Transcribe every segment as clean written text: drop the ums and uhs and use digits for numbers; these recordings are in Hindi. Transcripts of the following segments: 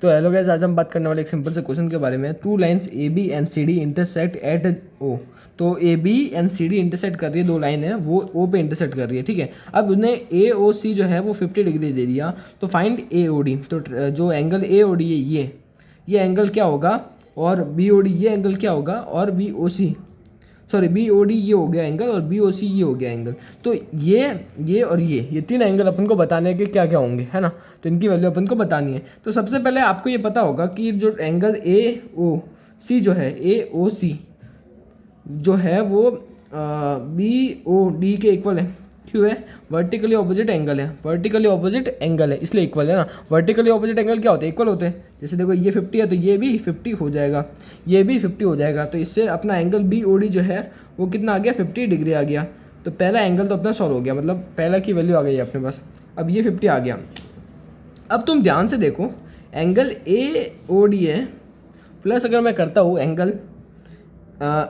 तो हेलो गाइस, आज हम बात करने वाले एक सिंपल से क्वेश्चन के बारे में। Two lines A B and C D intersect at O. तो A B and C D intersect कर रही है, दो लाइन है वो ओ पे इंटरसेक्ट कर रही है, ठीक है। अब उन्हें ए ओ सी जो है वो 50 डिग्री दे दिया, तो फाइंड ए ओ डी। तो जो एंगल ए ओ डी है ये एंगल क्या होगा, और बी ओ डी ये एंगल क्या होगा, और बी ओ सी सॉरी बी ओ डी ये हो गया एंगल, और बी ओ सी ये हो गया एंगल। तो ये और ये तीन एंगल अपन को बताने के क्या क्या होंगे, है ना। तो इनकी वैल्यू अपन को बतानी है। तो सबसे पहले आपको ये पता होगा कि जो एंगल ए ओ सी जो है, ए ओ सी जो है वो बी ओ डी के इक्वल है। क्यों है? वर्टिकली ऑपोजिट एंगल है, वर्टिकली ऑपोजिट एंगल है इसलिए इक्वल है ना। वर्टिकली ऑपोजिट एंगल क्या होते हैं? इक्वल होते हैं। जैसे देखो ये 50 है तो ये भी 50 हो जाएगा, ये भी 50 हो जाएगा। तो इससे अपना एंगल बी ओ डी जो है वो कितना आ गया? 50 डिग्री आ गया। तो पहला एंगल तो अपना सॉल्व हो गया, मतलब पहला की वैल्यू आ गई है अपने पास। अब ये 50 आ गया। अब तुम ध्यान से देखो, एंगल ए ओ डी है प्लस अगर मैं करता हूँ एंगल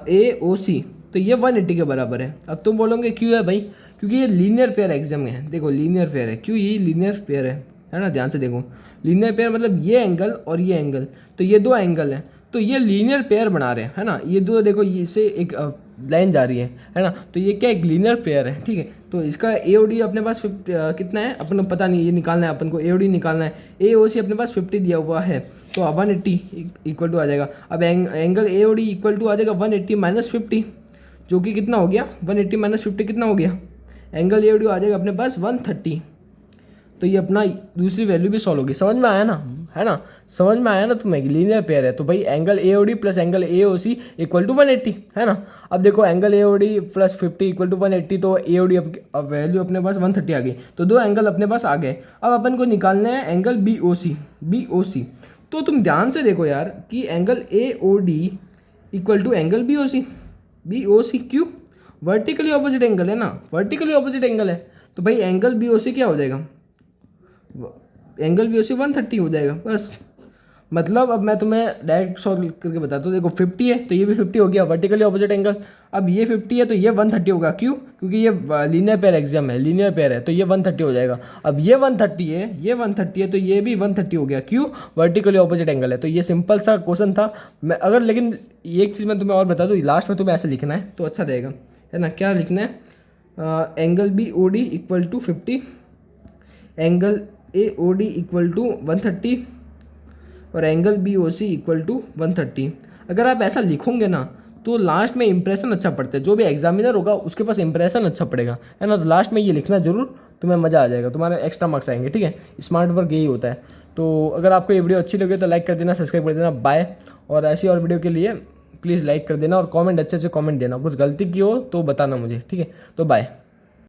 ए ओ सी, तो ये 180 के बराबर है। अब तुम बोलोगे क्यों है भाई? क्योंकि ये लीनियर पेयर एग्जाम में है। देखो लीनियर पेयर है, क्यों? ये लीनियर पेयर है ना। ध्यान से देखो, लीनियर पेयर मतलब ये एंगल और ये एंगल, तो ये दो एंगल हैं, तो ये लीनियर पेयर बना रहे हैं, है ना। ये दो देखो, इससे एक लाइन जा रही है ना। तो ये क्या? एक लीनियर पेयर है, ठीक है। तो इसका ए ओ डी अपने पास कितना है अपन को पता नहीं, ये निकालना है अपन को। ए ओ डी निकालना है, ए ओ सी अपने पास 50 दिया हुआ है, तो 180 इक्वल टू आ जाएगा। अब angle A O D equal to आ जाएगा 180 माइनस 50, जो कि कितना हो गया? 180 माइनस 50 कितना हो गया? एंगल ए ओ डी आ जाएगा अपने पास 130। तो ये अपना दूसरी वैल्यू भी सॉल्व होगी। समझ में आया ना, है ना। समझ में आया ना तुम्हें कि लीनियर पेयर है। तो भाई angle A O D plus angle A O C equal to 180, है ना। अब देखो angle A O D plus 50 equal to 180, तो ए ओ डी अब वैल्यू अपने पास 130 आ गई। तो दो एंगल अपने पास आ गए। अब अपन को निकालना है angle B O C, B O C. तो तुम ध्यान से देखो यार कि angle A O D equal to angle B O C, B O C. क्यों? वर्टिकली ऑपोजिट एंगल है ना, वर्टिकली ऑपोजिट एंगल है। तो भाई एंगल बी ओ सी क्या हो जाएगा? एंगल बी ओ सी 130 हो जाएगा बस। मतलब अब मैं तुम्हें डायरेक्ट सॉल्व करके बताता हूँ। देखो 50 है तो ये भी 50 हो गया, वर्टिकली ऑपोजिट एंगल। अब ये 50 है तो ये 130 होगा। क्यों? क्योंकि ये लीनियर पेयर एग्जाम है, लीनियर पेयर है, तो ये 130 हो जाएगा। अब ये 130 है, ये 130 है, तो ये भी 130 हो गया। क्यों? वर्टिकली ऑपोजिट एंगल है। तो ये सिंपल सा क्वेश्चन था। मैं अगर लेकिन एक चीज़ मैं तुम्हें और बता दूँ, लास्ट में तुम्हें ऐसे लिखना है तो अच्छा रहेगा, है ना। क्या लिखना है? Angle B O D equal to 50, angle A O D equal to 130 और angle B O C equal to 130। अगर आप ऐसा लिखोगे ना तो लास्ट में इंप्रेशन अच्छा पड़ता है। जो भी एग्जामिनर होगा उसके पास इंप्रेशन अच्छा पड़ेगा, है ना। तो लास्ट में ये लिखना जरूर, तुम्हें मज़ा आ जाएगा, तुम्हारे एक्स्ट्रा मार्क्स आएंगे, ठीक है। स्मार्ट वर्क यही होता है। तो अगर आपको ये वीडियो अच्छी लगे तो लाइक कर देना, सब्सक्राइब कर देना। बाय। और ऐसी और वीडियो के लिए प्लीज़ लाइक कर देना और कमेंट अच्छे से कमेंट देना। कुछ गलती की हो तो बताना मुझे, ठीक है। तो बाय।